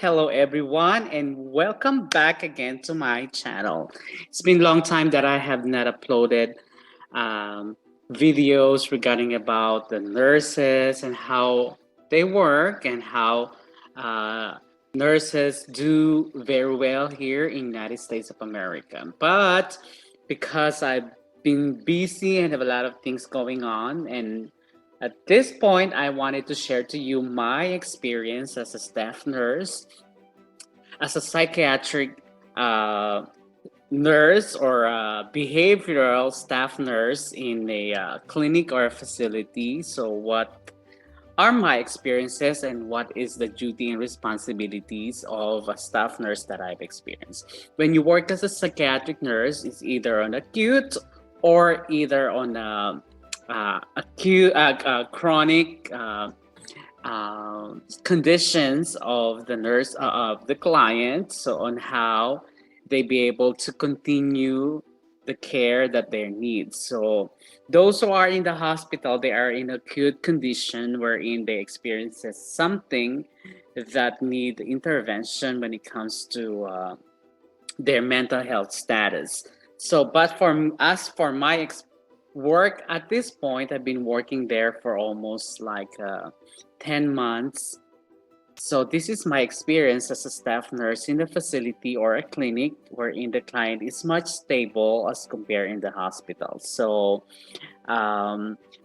Hello everyone and welcome back again to my channel. It's been a long time that I have not uploaded um, videos regarding about the nurses and how they work and how uh, nurses do very well here in United States of America. But because I've been busy and have a lot of things going on, and at this point I wanted to share to you my experience as a staff nurse, as a psychiatric uh, nurse or a behavioral staff nurse in a clinic or a facility. So, what are my experiences and what is the duty and responsibilities of a staff nurse that I've experienced? When you work as a psychiatric nurse, it's either on acute or either on chronic conditions of the nurse of the client, so on how they be able to continue the care that they need. So those who are in the hospital, they are in acute condition wherein they experience something that need intervention when it comes to their mental health status. So, but for us, for my work at this point, I've been working there for almost like 10 months. So this is my experience as a staff nurse in the facility or a clinic wherein the client is much stable as compared in the hospital. So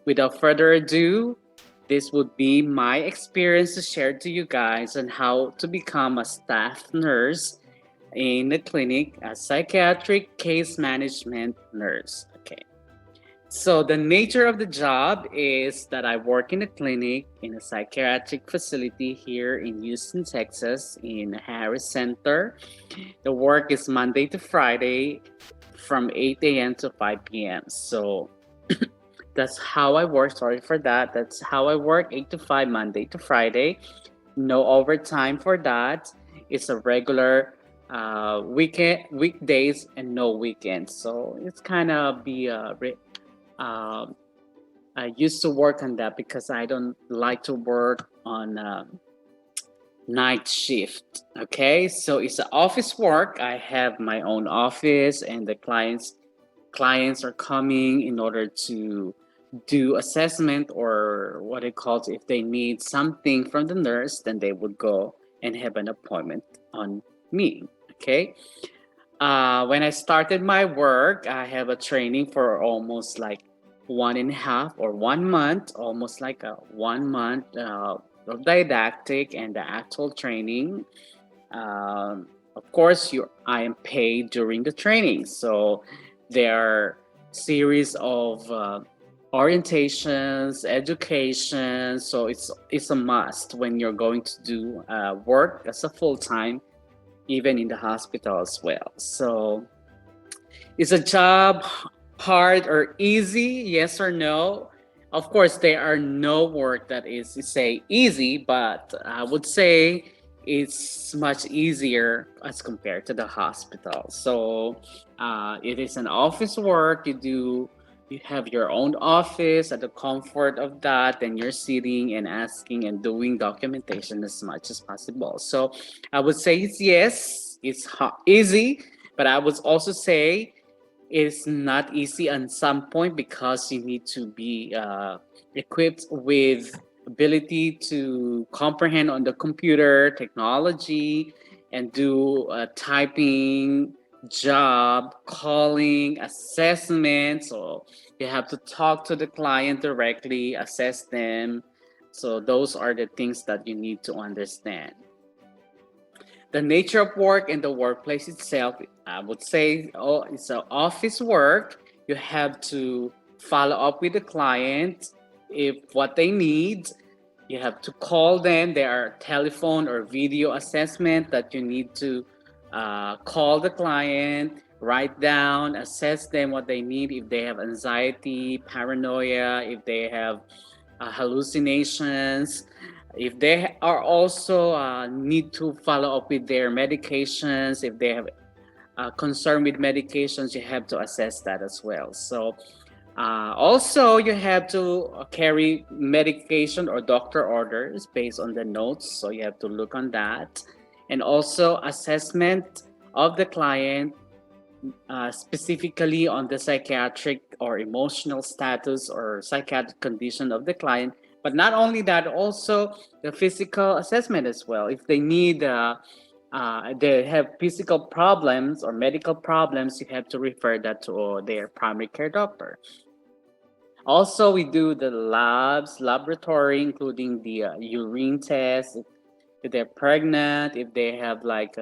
without further ado, this would be my experience to share to you guys on how to become a staff nurse in the clinic, a psychiatric case management nurse. Okay. So the nature of the job is that I work in a clinic in a psychiatric facility here in Houston, Texas, in Harris Center. The work is Monday to Friday from 8 a.m. to 5 p.m. So that's how I work. Sorry for that. That's how I work 8 to 5, Monday to Friday. No overtime for that. It's a regular weekdays and no weekends. So it's kind of be um, I used to work on that because I don't like to work on night shift. Okay, so it's an office work. I have my own office, and the clients are coming in order to do assessment or what it calls. If they need something from the nurse, then they would go and have an appointment on me. Okay. When I started my work, I have a training for almost like 1.5 or 1 month, almost like a 1 month of didactic and the actual training. Of course, I am paid during the training, so there are series of orientations, education. So it's a must when you're going to do work as a full time, even in the hospital as well. So, is a job hard or easy? Yes or no? Of course, there are no work that is, say, easy, but I would say it's much easier as compared to the hospital. So, it is an office work. You have your own office at the comfort of that, and you're sitting and asking and doing documentation as much as possible. So I would say it's yes, it's easy, but I would also say it's not easy at some point because you need to be equipped with ability to comprehend on the computer technology and do typing job, calling, assessment. So you have to talk to the client directly, assess them. So those are the things that you need to understand. The nature of work and the workplace itself, I would say, oh, it's an office work. You have to follow up with the client if what they need. You have to call them. There are telephone or video assessment that you need to call the client, write down, assess them what they need, if they have anxiety, paranoia, if they have hallucinations, if they are also need to follow up with their medications, if they have concern with medications, you have to assess that as well. So also, you have to carry medication or doctor orders based on the notes. So you have to look on that. and also assessment of the client, specifically on the psychiatric or emotional status or psychiatric condition of the client. But not only that, also the physical assessment as well. If they need, they have physical problems or medical problems, you have to refer that to their primary care doctor. Also, we do the laboratory, including the urine test, if they're pregnant, if they have like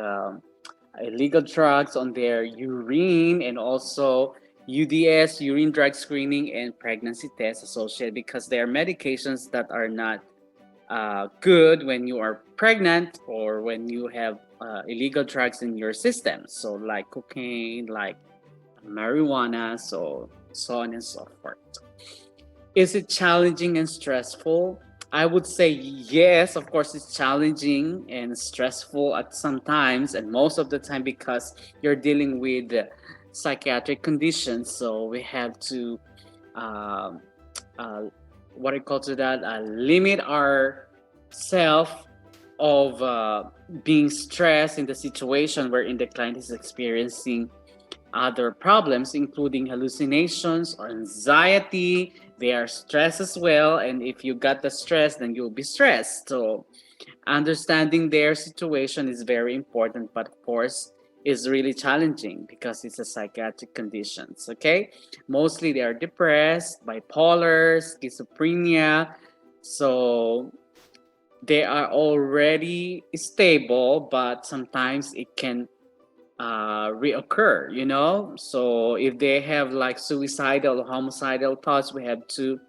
illegal drugs on their urine, and also UDS, urine drug screening, and pregnancy tests associated, because there are medications that are not good when you are pregnant or when you have illegal drugs in your system. So, like cocaine, like marijuana, so on and so forth. Is it challenging and stressful? I would say yes, of course, it's challenging and stressful at some times, and most of the time because you're dealing with psychiatric conditions. So we have to, um, what I call to that, limit our self of being stressed in the situation wherein the client is experiencing other problems, including hallucinations or anxiety. They are stressed as well. And if you got the stress, then you'll be stressed. So understanding their situation is very important, but of course, is really challenging because it's a psychiatric conditions. Okay, mostly they are depressed, bipolar, schizophrenia. So they are already stable, but sometimes it can reoccur, you know. So if they have like suicidal or homicidal thoughts, we have to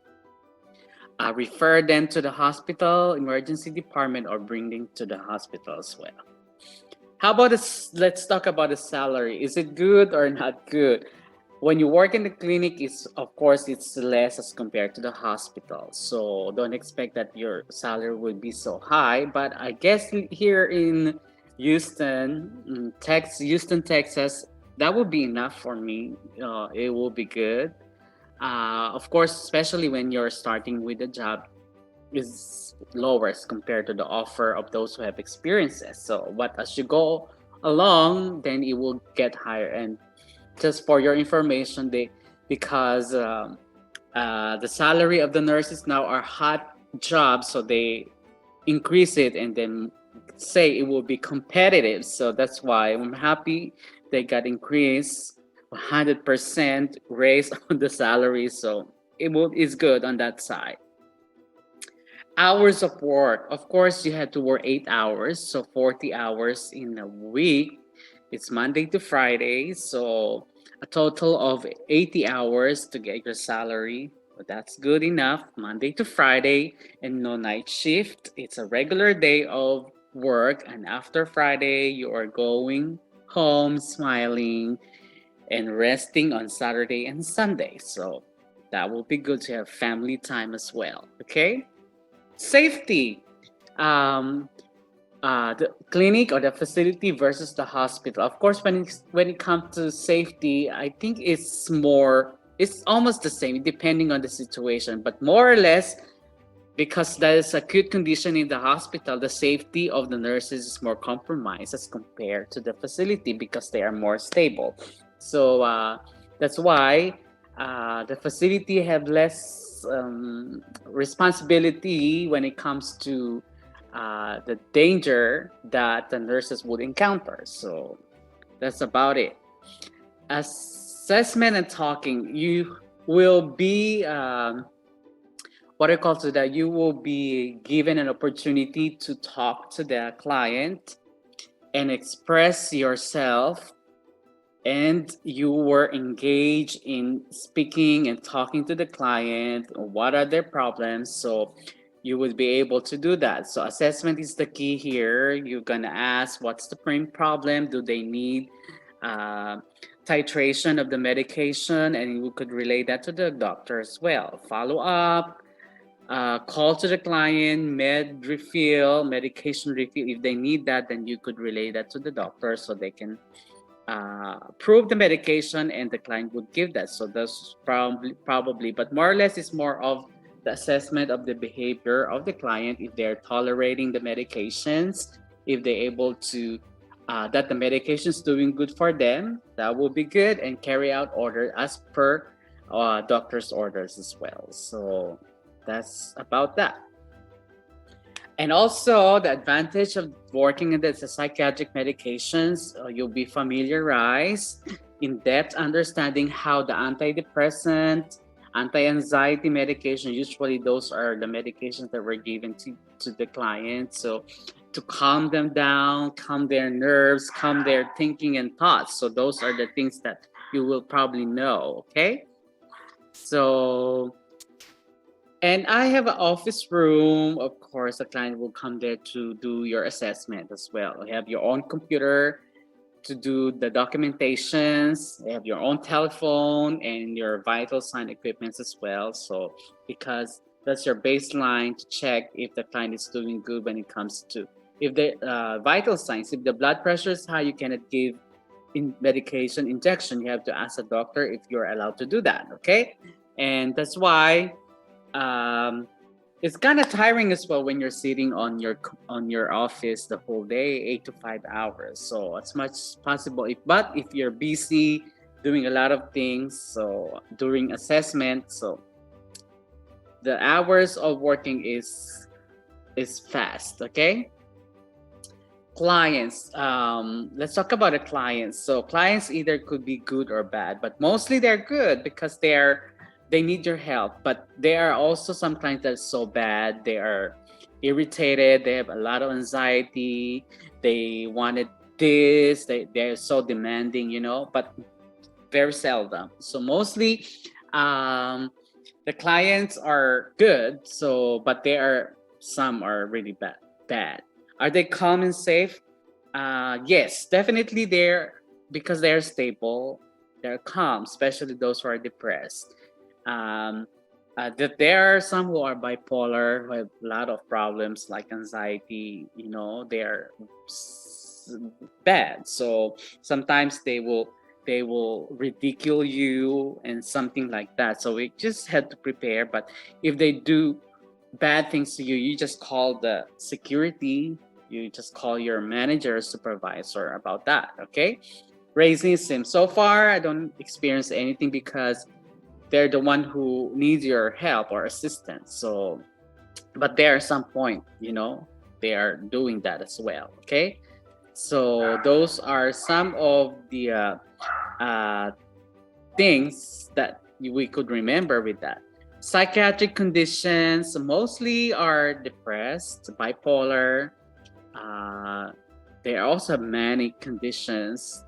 refer them to the hospital emergency department or bring them to the hospital as well. How about this? Let's talk about the salary. Is it good or not good? When you work in the clinic, is of course it's less as compared to the hospital. So don't expect that your salary will be so high. But I guess here in Houston, Texas, that would be enough for me. It will be good. Of course, especially when you're starting with a job, is lower as compared to the offer of those who have experiences. So, but as you go along, then it will get higher. And just for your information, because the salary of the nurses now are hot jobs, so they increase it and then say it will be competitive. So that's why I'm happy they got increased 100% raise on the salary. So it's good on that side. Hours of work. Of course, you have to work 8 hours, so 40 hours in a week. It's Monday to Friday, so a total of 80 hours to get your salary. But that's good enough. Monday to Friday, and no night shift. It's a regular day of work, and after Friday, you are going home smiling and resting on Saturday and Sunday. So that will be good to have family time as well. Okay. Safety. Um, the clinic or the facility versus the hospital. Of course, when it comes to safety, I think it's almost the same depending on the situation, but more or less, because there is acute condition in the hospital, the safety of the nurses is more compromised as compared to the facility because they are more stable. So that's why the facility have less responsibility when it comes to the danger that the nurses would encounter. So that's about it. Assessment and talking, you will be what I call to that, you will be given an opportunity to talk to the client and express yourself, and you were engaged in speaking and talking to the client. What are their problems? So you would be able to do that. So assessment is the key here. You're gonna ask what's the main problem. Do they need titration of the medication? And you could relay that to the doctor as well. Follow up. Call to the client, medication refill. If they need that, then you could relay that to the doctor so they can approve the medication and the client would give that. So that's probably, but more or less it's more of the assessment of the behavior of the client, if they're tolerating the medications, If they're able to that the medication is doing good for them, that will be good, and carry out order as per doctor's orders as well. So that's about that. And also the advantage of working in the psychiatric medications, you'll be familiarized in depth understanding how the antidepressant, anti-anxiety medication, usually those are the medications that were given to the client. So to calm them down, calm their nerves, calm their thinking and thoughts. So those are the things that you will probably know, okay? So, and I have an office room. Of course, the client will come there to do your assessment as well. You have your own computer to do the documentations. You have your own telephone and your vital sign equipment as well. So, because that's your baseline to check if the client is doing good when it comes to if the vital signs. If the blood pressure is high, you cannot give medication injection. You have to ask a doctor if you're allowed to do that. Okay, and that's why it's kind of tiring as well when you're sitting on your office the whole day, 8 to 5 hours. So as much as possible, if you're busy doing a lot of things, so during assessment, so the hours of working is fast. Okay. Clients, let's talk about the clients. So clients either could be good or bad, but mostly they're good because they need your help. But there are also some clients that are so bad, they are irritated, they have a lot of anxiety, they wanted this, they're so demanding, but very seldom. So mostly the clients are good, so but some are really bad. Are they calm and safe? Yes, definitely because they're stable, they're calm, especially those who are depressed. That there are some who are bipolar, who have a lot of problems like anxiety, they're bad. So sometimes they will ridicule you and something like that. So we just had to prepare. But if they do bad things to you, you just call the security, you just call your manager or supervisor about that. Okay. Racism, so far I don't experience anything because they're the one who needs your help or assistance. So but there are some point, they are doing that as well. Okay. So those are some of the things that we could remember with that. Psychiatric conditions mostly are depressed, bipolar. There are also many conditions,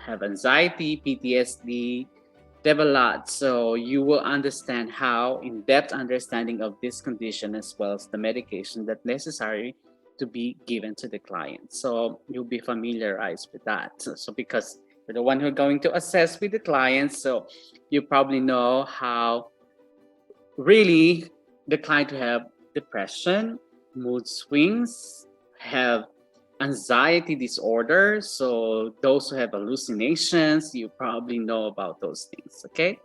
have anxiety, PTSD. They have a lot. So you will understand how in-depth understanding of this condition as well as the medication that's necessary to be given to the client. So you'll be familiarized with that. So because you're the one who's going to assess with the client, so you probably know how really the client who have depression, mood swings, have anxiety disorder. So those who have hallucinations, you probably know about those things. Okay.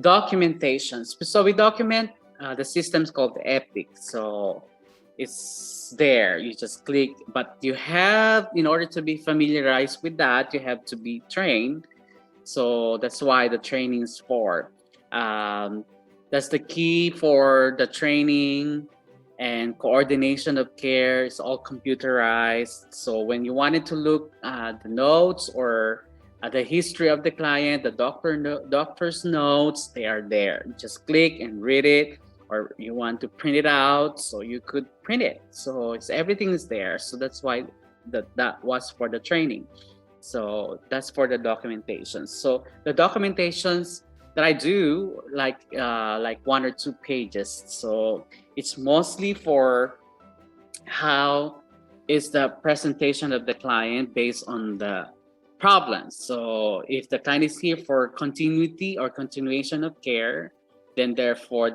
Documentations. So we document the system's called the Epic. So it's there. You just click, but you have, in order to be familiarized with that, you have to be trained. So that's why the training is for. That's the key for the training and coordination of care. Is all computerized. So when you wanted to look at the notes or at the history of the client, the doctor's notes, they are there. You just click and read it, or you want to print it out, so you could print it. So everything is there. So that's why that was for the training. So that's for the documentation. So the documentations that I do, like 1 or 2 pages. So it's mostly for how is the presentation of the client based on the problems. So if the client is here for continuity or continuation of care, then therefore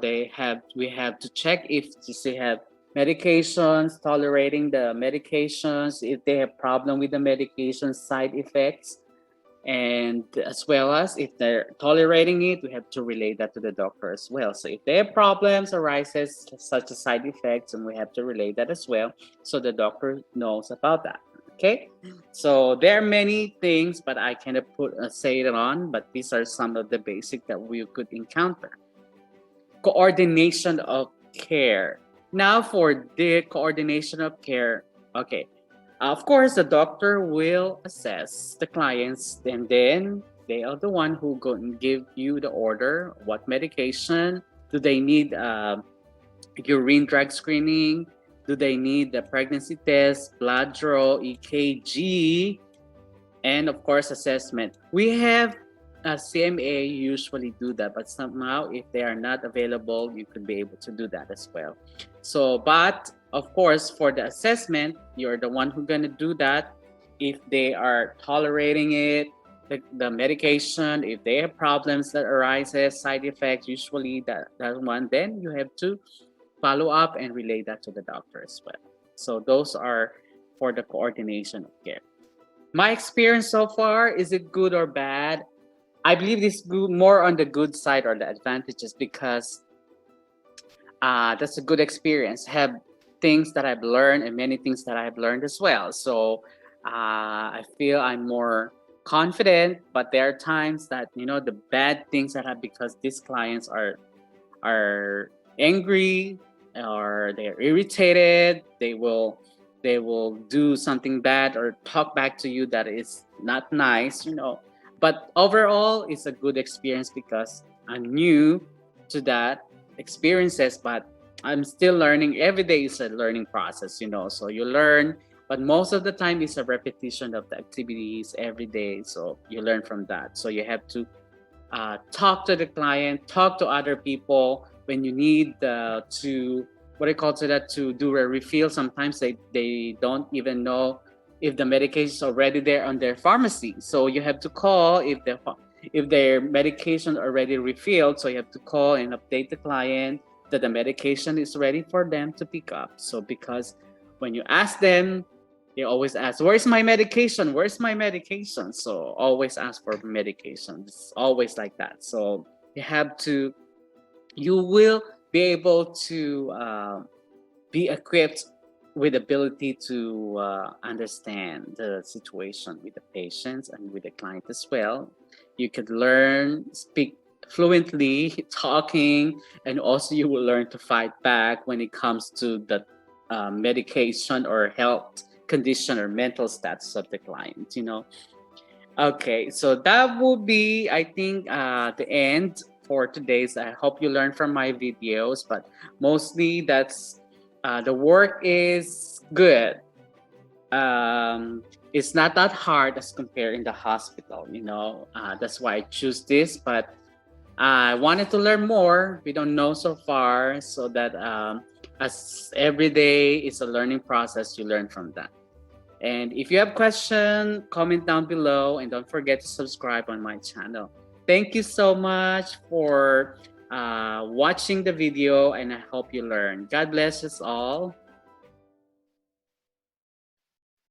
we have to check if they have medications, tolerating the medications, if they have problem with the medication side effects, And as well as if they're tolerating it, we have to relay that to the doctor as well. So if their problems arises such as side effects, and we have to relay that as well, so the doctor knows about that. Okay, so there are many things, but I cannot say it on. But these are some of the basic that we could encounter. Coordination of care. Now for the coordination of care, okay. Of course, the doctor will assess the clients, and then they are the one who go and give you the order. What medication do they need? Urine drug screening. Do they need the pregnancy test, blood draw, EKG, and of course assessment. We have a CMA usually do that, but somehow if they are not available, you could be able to do that as well. So, but of course, for the assessment, you're the one who's going to do that. If they are tolerating it, the medication, if they have problems that arises, side effects, usually that one, then you have to follow up and relay that to the doctor as well. So those are for the coordination of care. My experience so far, is it good or bad? I believe this more on the good side or the advantages, because that's a good experience. Have things that I've learned and many things that I've learned as well. So I feel I'm more confident, but there are times that the bad things that have, because these clients are angry or they're irritated. They will do something bad or talk back to you that is not nice. But overall, it's a good experience because I'm new to that experiences, but I'm still learning. Every day is a learning process. So you learn, but most of the time it's a repetition of the activities every day. So you learn from that. So you have to talk to the client, talk to other people when you need to to do a refill. Sometimes they don't even know if the medication is already there on their pharmacy. So you have to call if their medication already refilled. So you have to call and update the client that the medication is ready for them to pick up. So because when you ask them, they always ask, "Where's my medication? Where's my medication?" So always ask for medication. It's always like that. So you will be able to be equipped with ability to understand the situation with the patients and with the client as well. You could learn, speak fluently, talking, and also you will learn to fight back when it comes to the medication or health condition or mental status of the client. Okay, so that will be, I think, the end for today's. I hope you learned from my videos, but mostly that's the work is good. It's not that hard as compared in the hospital. That's why I choose this, but I wanted to learn more. We don't know so far, so that as every day is a learning process, you learn from that. And if you have questions, comment down below, and don't forget to subscribe on my channel. Thank you so much for watching the video, and I hope you learn. God bless us all.